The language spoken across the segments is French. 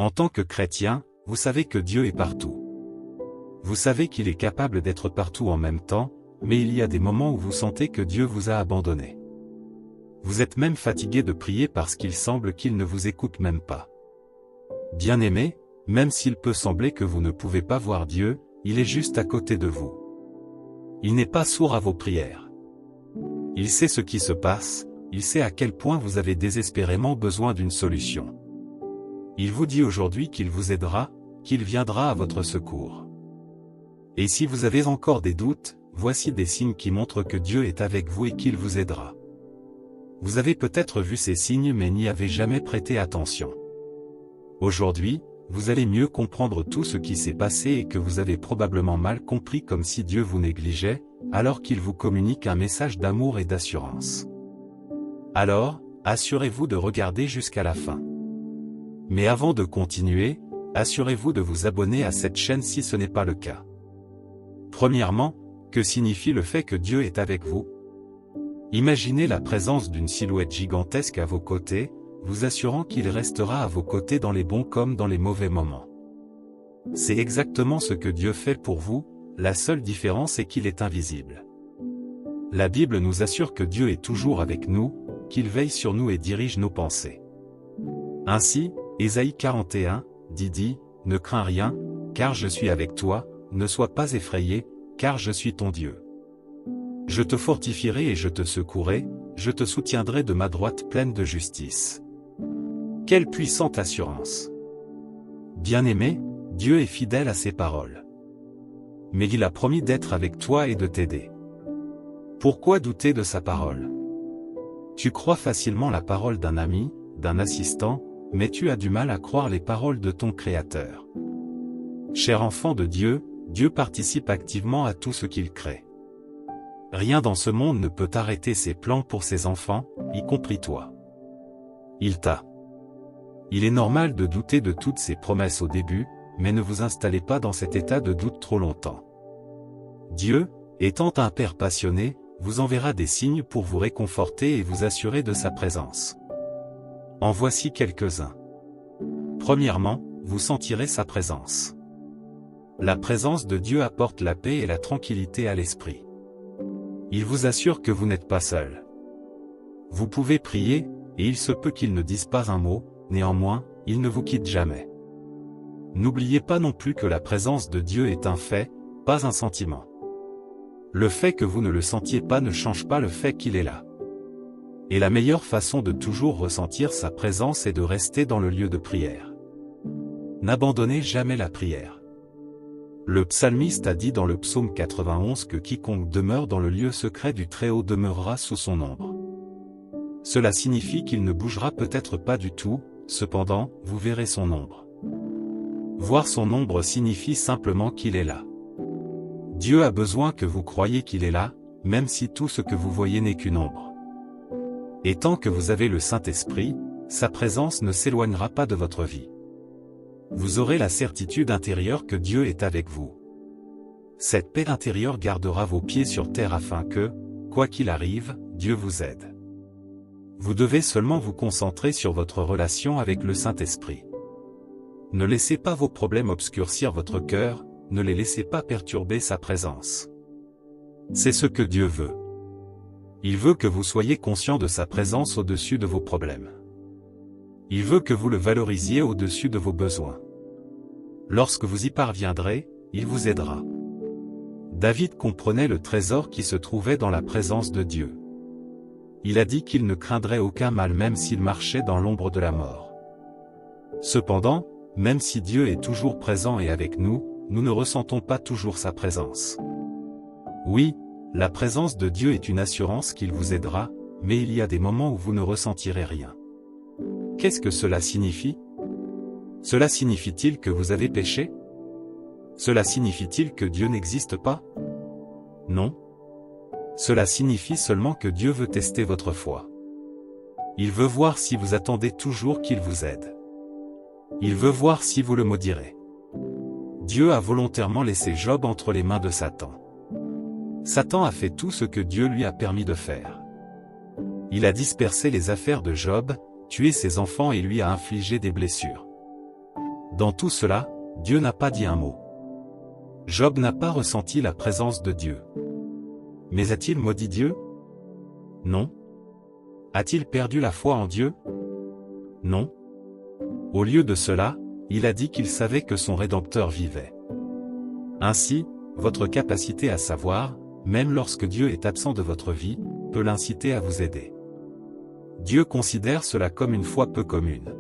En tant que chrétien, vous savez que Dieu est partout. Vous savez qu'il est capable d'être partout en même temps, mais il y a des moments où vous sentez que Dieu vous a abandonné. Vous êtes même fatigué de prier parce qu'il semble qu'il ne vous écoute même pas. Bien-aimé, même s'il peut sembler que vous ne pouvez pas voir Dieu, il est juste à côté de vous. Il n'est pas sourd à vos prières. Il sait ce qui se passe, il sait à quel point vous avez désespérément besoin d'une solution. Il vous dit aujourd'hui qu'il vous aidera, qu'il viendra à votre secours. Et si vous avez encore des doutes, voici des signes qui montrent que Dieu est avec vous et qu'il vous aidera. Vous avez peut-être vu ces signes mais n'y avez jamais prêté attention. Aujourd'hui, vous allez mieux comprendre tout ce qui s'est passé et que vous avez probablement mal compris comme si Dieu vous négligeait, alors qu'il vous communique un message d'amour et d'assurance. Alors, assurez-vous de regarder jusqu'à la fin. Mais avant de continuer, assurez-vous de vous abonner à cette chaîne si ce n'est pas le cas. Premièrement, que signifie le fait que Dieu est avec vous? Imaginez la présence d'une silhouette gigantesque à vos côtés, vous assurant qu'il restera à vos côtés dans les bons comme dans les mauvais moments. C'est exactement ce que Dieu fait pour vous, la seule différence est qu'il est invisible. La Bible nous assure que Dieu est toujours avec nous, qu'il veille sur nous et dirige nos pensées. Ainsi, Ésaïe 41, dit, « Ne crains rien, car je suis avec toi, ne sois pas effrayé, car je suis ton Dieu. Je te fortifierai et je te secouerai, je te soutiendrai de ma droite pleine de justice. » Quelle puissante assurance! Bien-aimé, Dieu est fidèle à ses paroles. Mais il a promis d'être avec toi et de t'aider. Pourquoi douter de sa parole? Tu crois facilement la parole d'un ami, d'un assistant, mais tu as du mal à croire les paroles de ton Créateur. Cher enfant de Dieu, Dieu participe activement à tout ce qu'il crée. Rien dans ce monde ne peut arrêter ses plans pour ses enfants, y compris toi. Il t'a. Il est normal de douter de toutes ses promesses au début, mais ne vous installez pas dans cet état de doute trop longtemps. Dieu, étant un Père passionné, vous enverra des signes pour vous réconforter et vous assurer de sa présence. En voici quelques-uns. Premièrement, vous sentirez sa présence. La présence de Dieu apporte la paix et la tranquillité à l'esprit. Il vous assure que vous n'êtes pas seul. Vous pouvez prier, et il se peut qu'il ne dise pas un mot, néanmoins, il ne vous quitte jamais. N'oubliez pas non plus que la présence de Dieu est un fait, pas un sentiment. Le fait que vous ne le sentiez pas ne change pas le fait qu'il est là. Et la meilleure façon de toujours ressentir sa présence est de rester dans le lieu de prière. N'abandonnez jamais la prière. Le psalmiste a dit dans le psaume 91 que quiconque demeure dans le lieu secret du Très-Haut demeurera sous son ombre. Cela signifie qu'il ne bougera peut-être pas du tout, cependant, vous verrez son ombre. Voir son ombre signifie simplement qu'il est là. Dieu a besoin que vous croyiez qu'il est là, même si tout ce que vous voyez n'est qu'une ombre. Et tant que vous avez le Saint-Esprit, sa présence ne s'éloignera pas de votre vie. Vous aurez la certitude intérieure que Dieu est avec vous. Cette paix intérieure gardera vos pieds sur terre afin que, quoi qu'il arrive, Dieu vous aide. Vous devez seulement vous concentrer sur votre relation avec le Saint-Esprit. Ne laissez pas vos problèmes obscurcir votre cœur, ne les laissez pas perturber sa présence. C'est ce que Dieu veut. Il veut que vous soyez conscient de sa présence au-dessus de vos problèmes. Il veut que vous le valorisiez au-dessus de vos besoins. Lorsque vous y parviendrez, il vous aidera. David comprenait le trésor qui se trouvait dans la présence de Dieu. Il a dit qu'il ne craindrait aucun mal même s'il marchait dans l'ombre de la mort. Cependant, même si Dieu est toujours présent et avec nous, nous ne ressentons pas toujours sa présence. Oui, la présence de Dieu est une assurance qu'il vous aidera, mais il y a des moments où vous ne ressentirez rien. Qu'est-ce que cela signifie? Cela signifie-t-il que vous avez péché? Cela signifie-t-il que Dieu n'existe pas? Non. Cela signifie seulement que Dieu veut tester votre foi. Il veut voir si vous attendez toujours qu'il vous aide. Il veut voir si vous le maudirez. Dieu a volontairement laissé Job entre les mains de Satan. Satan a fait tout ce que Dieu lui a permis de faire. Il a dispersé les affaires de Job, tué ses enfants et lui a infligé des blessures. Dans tout cela, Dieu n'a pas dit un mot. Job n'a pas ressenti la présence de Dieu. Mais a-t-il maudit Dieu? Non. A-t-il perdu la foi en Dieu? Non. Au lieu de cela, il a dit qu'il savait que son Rédempteur vivait. Ainsi, votre capacité à savoir, même lorsque Dieu est absent de votre vie, peut l'inciter à vous aider. Dieu considère cela comme une foi peu commune.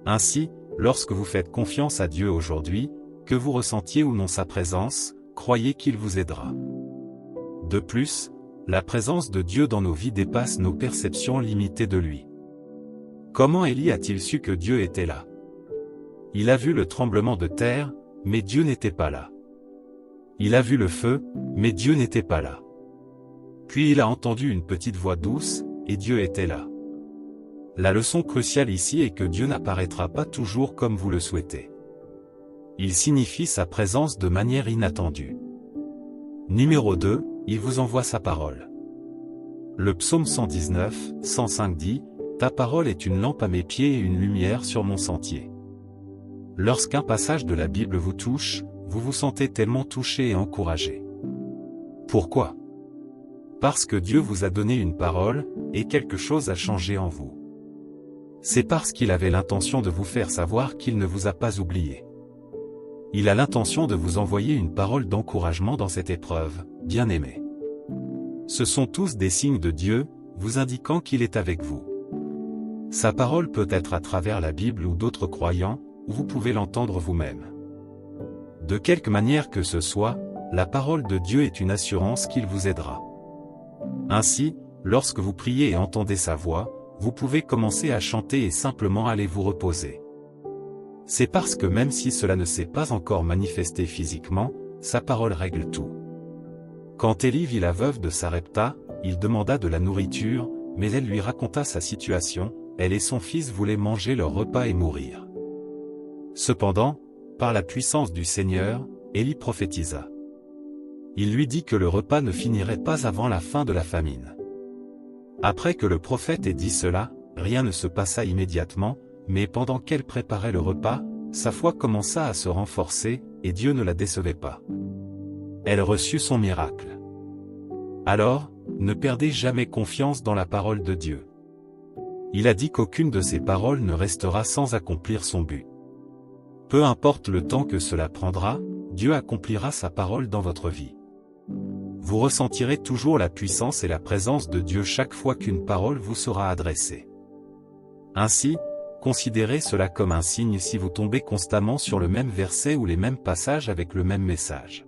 Ainsi, lorsque vous faites confiance à Dieu aujourd'hui, que vous ressentiez ou non sa présence, croyez qu'il vous aidera. De plus, la présence de Dieu dans nos vies dépasse nos perceptions limitées de lui. Comment Élie a-t-il su que Dieu était là? Il a vu le tremblement de terre, mais Dieu n'était pas là. Il a vu le feu, mais Dieu n'était pas là. Puis il a entendu une petite voix douce, et Dieu était là. La leçon cruciale ici est que Dieu n'apparaîtra pas toujours comme vous le souhaitez. Il signifie sa présence de manière inattendue. Numéro 2, il vous envoie sa parole. Le psaume 119, 105 dit, « Ta parole est une lampe à mes pieds et une lumière sur mon sentier. » Lorsqu'un passage de la Bible vous touche, vous vous sentez tellement touché et encouragé. Pourquoi? Parce que Dieu vous a donné une parole, et quelque chose a changé en vous. C'est parce qu'il avait l'intention de vous faire savoir qu'il ne vous a pas oublié. Il a l'intention de vous envoyer une parole d'encouragement dans cette épreuve, bien-aimé. Ce sont tous des signes de Dieu, vous indiquant qu'il est avec vous. Sa parole peut être à travers la Bible ou d'autres croyants, ou vous pouvez l'entendre vous-même. De quelque manière que ce soit, la parole de Dieu est une assurance qu'il vous aidera. Ainsi, lorsque vous priez et entendez sa voix, vous pouvez commencer à chanter et simplement aller vous reposer. C'est parce que même si cela ne s'est pas encore manifesté physiquement, sa parole règle tout. Quand Élie vit la veuve de Sarepta, il demanda de la nourriture, mais elle lui raconta sa situation, elle et son fils voulaient manger leur repas et mourir. Cependant, par la puissance du Seigneur, Élie prophétisa. Il lui dit que le repas ne finirait pas avant la fin de la famine. Après que le prophète ait dit cela, rien ne se passa immédiatement, mais pendant qu'elle préparait le repas, sa foi commença à se renforcer, et Dieu ne la décevait pas. Elle reçut son miracle. Alors, ne perdez jamais confiance dans la parole de Dieu. Il a dit qu'aucune de ses paroles ne restera sans accomplir son but. Peu importe le temps que cela prendra, Dieu accomplira sa parole dans votre vie. Vous ressentirez toujours la puissance et la présence de Dieu chaque fois qu'une parole vous sera adressée. Ainsi, considérez cela comme un signe si vous tombez constamment sur le même verset ou les mêmes passages avec le même message.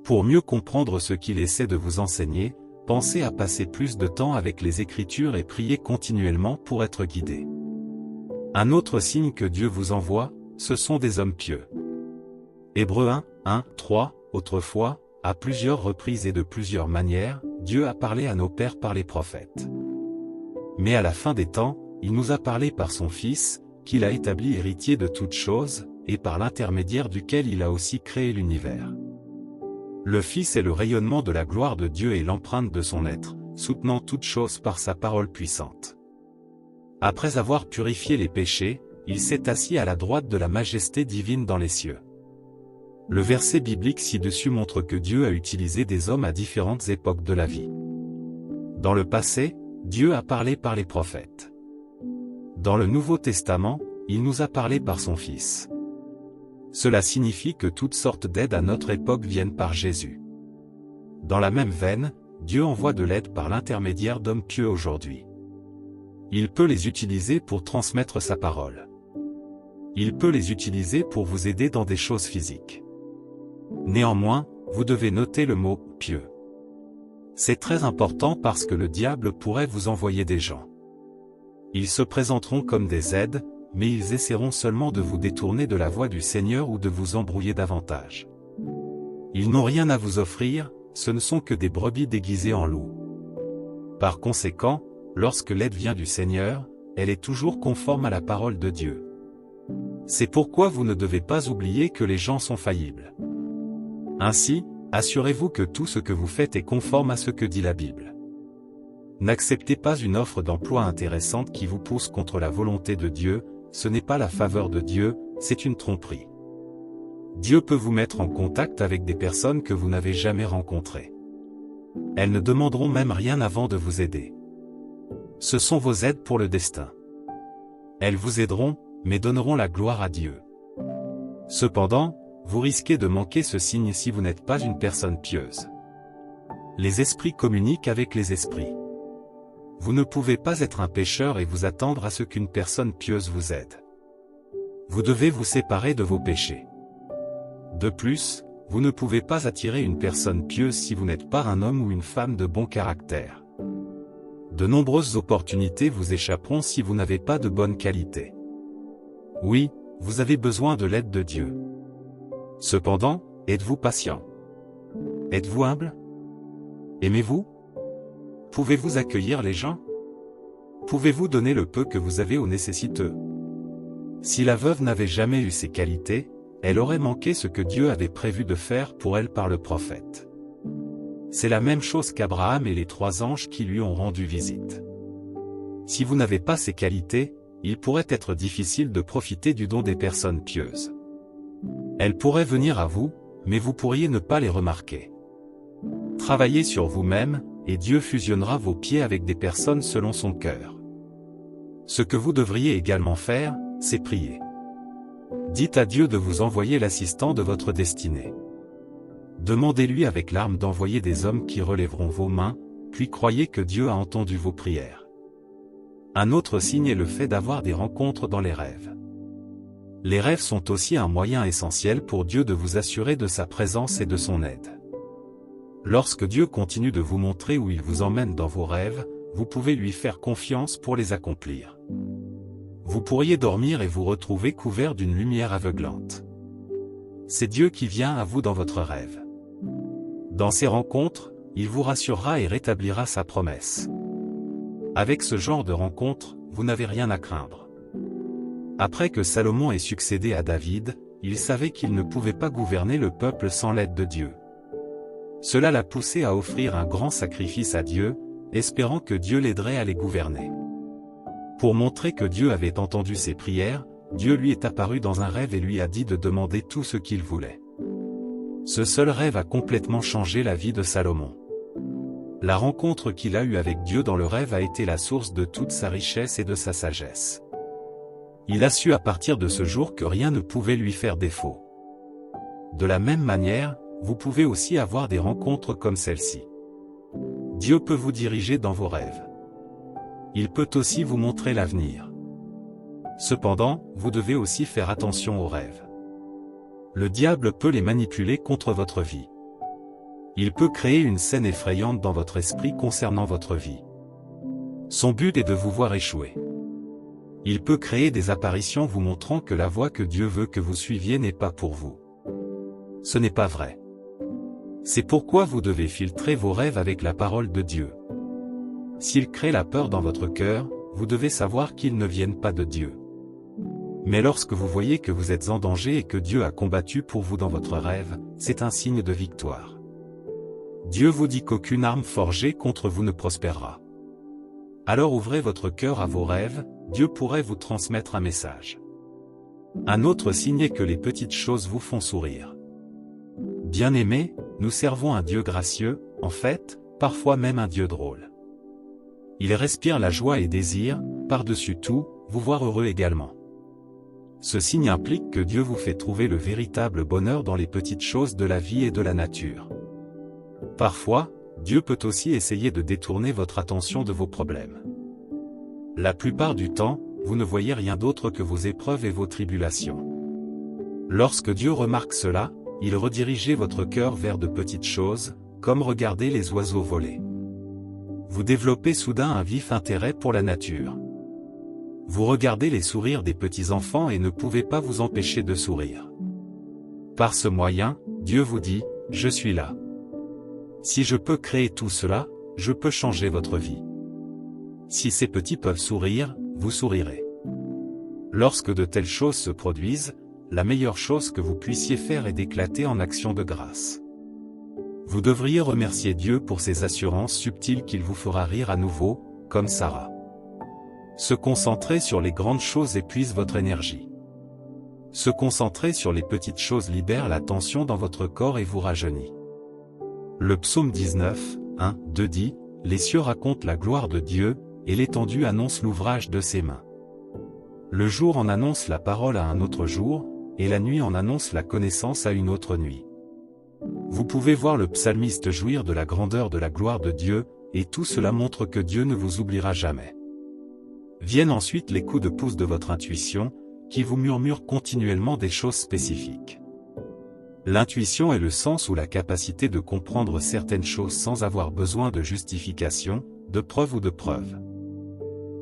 Pour mieux comprendre ce qu'il essaie de vous enseigner, pensez à passer plus de temps avec les Écritures et priez continuellement pour être guidé. Un autre signe que Dieu vous envoie, ce sont des hommes pieux. Hébreux 1, 1, 3, autrefois, à plusieurs reprises et de plusieurs manières, Dieu a parlé à nos pères par les prophètes. Mais à la fin des temps, il nous a parlé par son Fils, qu'il a établi héritier de toutes choses, et par l'intermédiaire duquel il a aussi créé l'univers. Le Fils est le rayonnement de la gloire de Dieu et l'empreinte de son être, soutenant toutes choses par sa parole puissante. Après avoir purifié les péchés, il s'est assis à la droite de la majesté divine dans les cieux. Le verset biblique ci-dessus montre que Dieu a utilisé des hommes à différentes époques de la vie. Dans le passé, Dieu a parlé par les prophètes. Dans le Nouveau Testament, il nous a parlé par son Fils. Cela signifie que toutes sortes d'aides à notre époque viennent par Jésus. Dans la même veine, Dieu envoie de l'aide par l'intermédiaire d'hommes pieux aujourd'hui. Il peut les utiliser pour transmettre sa parole. Il peut les utiliser pour vous aider dans des choses physiques. Néanmoins, vous devez noter le mot « pieux ». C'est très important parce que le diable pourrait vous envoyer des gens. Ils se présenteront comme des aides, mais ils essaieront seulement de vous détourner de la voie du Seigneur ou de vous embrouiller davantage. Ils n'ont rien à vous offrir, ce ne sont que des brebis déguisées en loups. Par conséquent, lorsque l'aide vient du Seigneur, elle est toujours conforme à la parole de Dieu. C'est pourquoi vous ne devez pas oublier que les gens sont faillibles. Ainsi, assurez-vous que tout ce que vous faites est conforme à ce que dit la Bible. N'acceptez pas une offre d'emploi intéressante qui vous pousse contre la volonté de Dieu, ce n'est pas la faveur de Dieu, c'est une tromperie. Dieu peut vous mettre en contact avec des personnes que vous n'avez jamais rencontrées. Elles ne demanderont même rien avant de vous aider. Ce sont vos aides pour le destin. Elles vous aideront, mais donneront la gloire à Dieu. Cependant, vous risquez de manquer ce signe si vous n'êtes pas une personne pieuse. Les esprits communiquent avec les esprits. Vous ne pouvez pas être un pécheur et vous attendre à ce qu'une personne pieuse vous aide. Vous devez vous séparer de vos péchés. De plus, vous ne pouvez pas attirer une personne pieuse si vous n'êtes pas un homme ou une femme de bon caractère. De nombreuses opportunités vous échapperont si vous n'avez pas de bonne qualité. Oui, vous avez besoin de l'aide de Dieu. Cependant, êtes-vous patient? Êtes-vous humble? Aimez-vous? Pouvez-vous accueillir les gens? Pouvez-vous donner le peu que vous avez aux nécessiteux? Si la veuve n'avait jamais eu ces qualités, elle aurait manqué ce que Dieu avait prévu de faire pour elle par le prophète. C'est la même chose qu'Abraham et les 3 anges qui lui ont rendu visite. Si vous n'avez pas ces qualités, il pourrait être difficile de profiter du don des personnes pieuses. Elles pourraient venir à vous, mais vous pourriez ne pas les remarquer. Travaillez sur vous-même, et Dieu fusionnera vos pieds avec des personnes selon son cœur. Ce que vous devriez également faire, c'est prier. Dites à Dieu de vous envoyer l'assistant de votre destinée. Demandez-lui avec larmes d'envoyer des hommes qui relèveront vos mains, puis croyez que Dieu a entendu vos prières. Un autre signe est le fait d'avoir des rencontres dans les rêves. Les rêves sont aussi un moyen essentiel pour Dieu de vous assurer de sa présence et de son aide. Lorsque Dieu continue de vous montrer où il vous emmène dans vos rêves, vous pouvez lui faire confiance pour les accomplir. Vous pourriez dormir et vous retrouver couvert d'une lumière aveuglante. C'est Dieu qui vient à vous dans votre rêve. Dans ces rencontres, il vous rassurera et rétablira sa promesse. Avec ce genre de rencontre, vous n'avez rien à craindre. Après que Salomon ait succédé à David, il savait qu'il ne pouvait pas gouverner le peuple sans l'aide de Dieu. Cela l'a poussé à offrir un grand sacrifice à Dieu, espérant que Dieu l'aiderait à les gouverner. Pour montrer que Dieu avait entendu ses prières, Dieu lui est apparu dans un rêve et lui a dit de demander tout ce qu'il voulait. Ce seul rêve a complètement changé la vie de Salomon. La rencontre qu'il a eue avec Dieu dans le rêve a été la source de toute sa richesse et de sa sagesse. Il a su à partir de ce jour que rien ne pouvait lui faire défaut. De la même manière, vous pouvez aussi avoir des rencontres comme celle-ci. Dieu peut vous diriger dans vos rêves. Il peut aussi vous montrer l'avenir. Cependant, vous devez aussi faire attention aux rêves. Le diable peut les manipuler contre votre vie. Il peut créer une scène effrayante dans votre esprit concernant votre vie. Son but est de vous voir échouer. Il peut créer des apparitions vous montrant que la voie que Dieu veut que vous suiviez n'est pas pour vous. Ce n'est pas vrai. C'est pourquoi vous devez filtrer vos rêves avec la parole de Dieu. S'ils créent la peur dans votre cœur, vous devez savoir qu'ils ne viennent pas de Dieu. Mais lorsque vous voyez que vous êtes en danger et que Dieu a combattu pour vous dans votre rêve, c'est un signe de victoire. Dieu vous dit qu'aucune arme forgée contre vous ne prospérera. Alors ouvrez votre cœur à vos rêves, Dieu pourrait vous transmettre un message. Un autre signe est que les petites choses vous font sourire. Bien-aimés, nous servons un Dieu gracieux, en fait, parfois même un Dieu drôle. Il respire la joie et désire, par-dessus tout, vous voir heureux également. Ce signe implique que Dieu vous fait trouver le véritable bonheur dans les petites choses de la vie et de la nature. Parfois, Dieu peut aussi essayer de détourner votre attention de vos problèmes. La plupart du temps, vous ne voyez rien d'autre que vos épreuves et vos tribulations. Lorsque Dieu remarque cela, il redirige votre cœur vers de petites choses, comme regarder les oiseaux voler. Vous développez soudain un vif intérêt pour la nature. Vous regardez les sourires des petits enfants et ne pouvez pas vous empêcher de sourire. Par ce moyen, Dieu vous dit, « Je suis là. Si je peux créer tout cela, je peux changer votre vie. Si ces petits peuvent sourire, vous sourirez. » Lorsque de telles choses se produisent, la meilleure chose que vous puissiez faire est d'éclater en action de grâce. Vous devriez remercier Dieu pour ces assurances subtiles qu'il vous fera rire à nouveau, comme Sarah. Se concentrer sur les grandes choses épuise votre énergie. Se concentrer sur les petites choses libère la tension dans votre corps et vous rajeunit. Le psaume 19, 1, 2 dit, « Les cieux racontent la gloire de Dieu, et l'étendue annonce l'ouvrage de ses mains. Le jour en annonce la parole à un autre jour, et la nuit en annonce la connaissance à une autre nuit. » Vous pouvez voir le psalmiste jouir de la grandeur de la gloire de Dieu, et tout cela montre que Dieu ne vous oubliera jamais. Viennent ensuite les coups de pouce de votre intuition, qui vous murmure continuellement des choses spécifiques. L'intuition est le sens ou la capacité de comprendre certaines choses sans avoir besoin de justification, de preuve ou de preuve.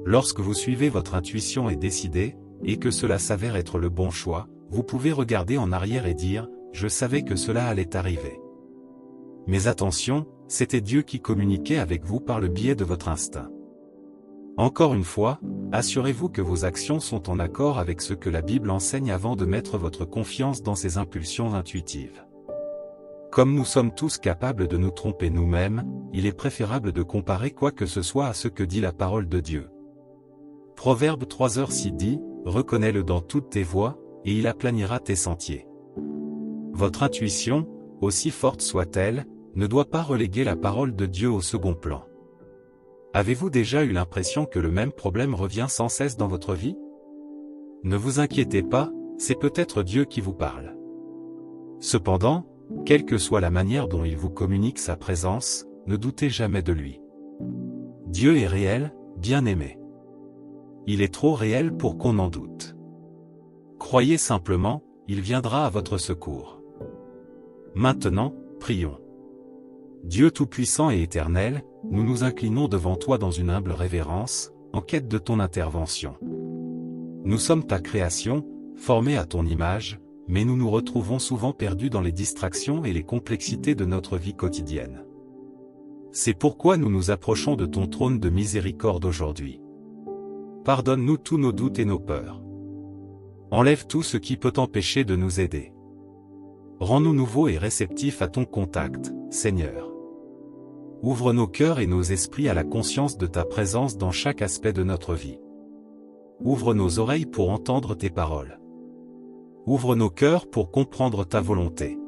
Lorsque vous suivez votre intuition et décidez, et que cela s'avère être le bon choix, vous pouvez regarder en arrière et dire, « Je savais que cela allait arriver. » Mais attention, c'était Dieu qui communiquait avec vous par le biais de votre instinct. Encore une fois, assurez-vous que vos actions sont en accord avec ce que la Bible enseigne avant de mettre votre confiance dans ces impulsions intuitives. Comme nous sommes tous capables de nous tromper nous-mêmes, il est préférable de comparer quoi que ce soit à ce que dit la parole de Dieu. Proverbe 3h6 dit, « Reconnais-le dans toutes tes voies, et il aplanira tes sentiers. » Votre intuition, aussi forte soit-elle, ne doit pas reléguer la parole de Dieu au second plan. Avez-vous déjà eu l'impression que le même problème revient sans cesse dans votre vie? Ne vous inquiétez pas, c'est peut-être Dieu qui vous parle. Cependant, quelle que soit la manière dont il vous communique sa présence, ne doutez jamais de lui. Dieu est réel, bien-aimé. Il est trop réel pour qu'on en doute. Croyez simplement, il viendra à votre secours. Maintenant, prions. Dieu Tout-Puissant et Éternel, nous nous inclinons devant toi dans une humble révérence, en quête de ton intervention. Nous sommes ta création, formée à ton image, mais nous nous retrouvons souvent perdus dans les distractions et les complexités de notre vie quotidienne. C'est pourquoi nous nous approchons de ton trône de miséricorde aujourd'hui. Pardonne-nous tous nos doutes et nos peurs. Enlève tout ce qui peut t'empêcher de nous aider. Rends-nous nouveaux et réceptifs à ton contact, Seigneur. Ouvre nos cœurs et nos esprits à la conscience de ta présence dans chaque aspect de notre vie. Ouvre nos oreilles pour entendre tes paroles. Ouvre nos cœurs pour comprendre ta volonté.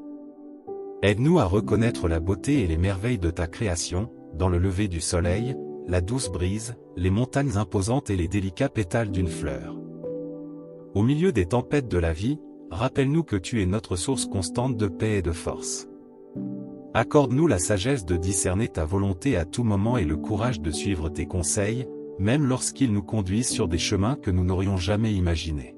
Aide-nous à reconnaître la beauté et les merveilles de ta création, dans le lever du soleil, la douce brise, les montagnes imposantes et les délicats pétales d'une fleur. Au milieu des tempêtes de la vie, rappelle-nous que tu es notre source constante de paix et de force. Accorde-nous la sagesse de discerner ta volonté à tout moment et le courage de suivre tes conseils, même lorsqu'ils nous conduisent sur des chemins que nous n'aurions jamais imaginés.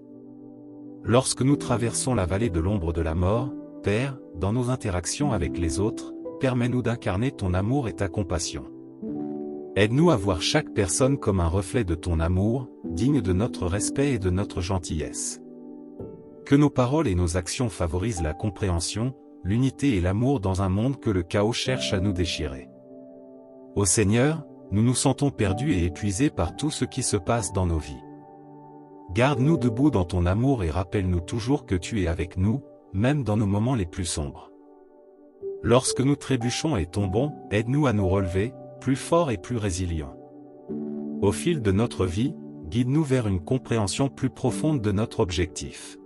Lorsque nous traversons la vallée de l'ombre de la mort, Père, dans nos interactions avec les autres, permets-nous d'incarner ton amour et ta compassion. Aide-nous à voir chaque personne comme un reflet de ton amour, digne de notre respect et de notre gentillesse. Que nos paroles et nos actions favorisent la compréhension, l'unité et l'amour dans un monde que le chaos cherche à nous déchirer. Ô Seigneur, nous nous sentons perdus et épuisés par tout ce qui se passe dans nos vies. Garde-nous debout dans ton amour et rappelle-nous toujours que tu es avec nous, même dans nos moments les plus sombres. Lorsque nous trébuchons et tombons, aide-nous à nous relever, plus forts et plus résilients. Au fil de notre vie, guide-nous vers une compréhension plus profonde de notre objectif.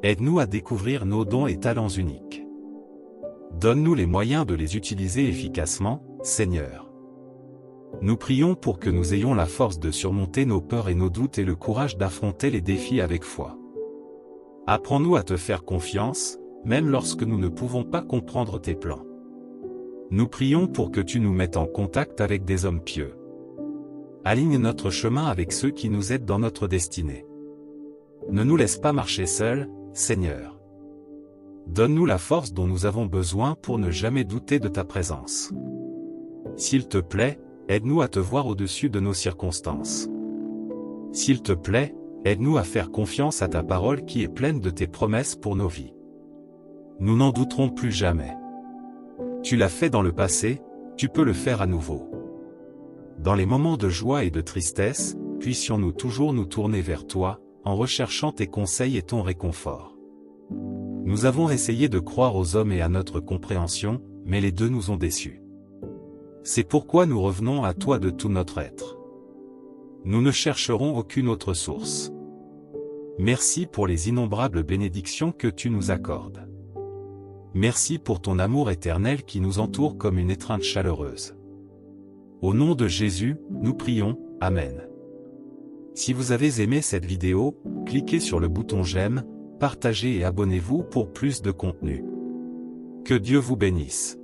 Aide-nous à découvrir nos dons et talents uniques. Donne-nous les moyens de les utiliser efficacement, Seigneur. Nous prions pour que nous ayons la force de surmonter nos peurs et nos doutes et le courage d'affronter les défis avec foi. Apprends-nous à te faire confiance, même lorsque nous ne pouvons pas comprendre tes plans. Nous prions pour que tu nous mettes en contact avec des hommes pieux. Aligne notre chemin avec ceux qui nous aident dans notre destinée. Ne nous laisse pas marcher seuls, Seigneur. Donne-nous la force dont nous avons besoin pour ne jamais douter de ta présence. S'il te plaît, aide-nous à te voir au-dessus de nos circonstances. S'il te plaît, aide-nous à faire confiance à ta parole qui est pleine de tes promesses pour nos vies. Nous n'en douterons plus jamais. Tu l'as fait dans le passé, tu peux le faire à nouveau. Dans les moments de joie et de tristesse, puissions-nous toujours nous tourner vers toi, en recherchant tes conseils et ton réconfort. Nous avons essayé de croire aux hommes et à notre compréhension, mais les deux nous ont déçus. C'est pourquoi nous revenons à toi de tout notre être. Nous ne chercherons aucune autre source. Merci pour les innombrables bénédictions que tu nous accordes. Merci pour ton amour éternel qui nous entoure comme une étreinte chaleureuse. Au nom de Jésus, nous prions, Amen. Si vous avez aimé cette vidéo, cliquez sur le bouton j'aime, partagez et abonnez-vous pour plus de contenu. Que Dieu vous bénisse.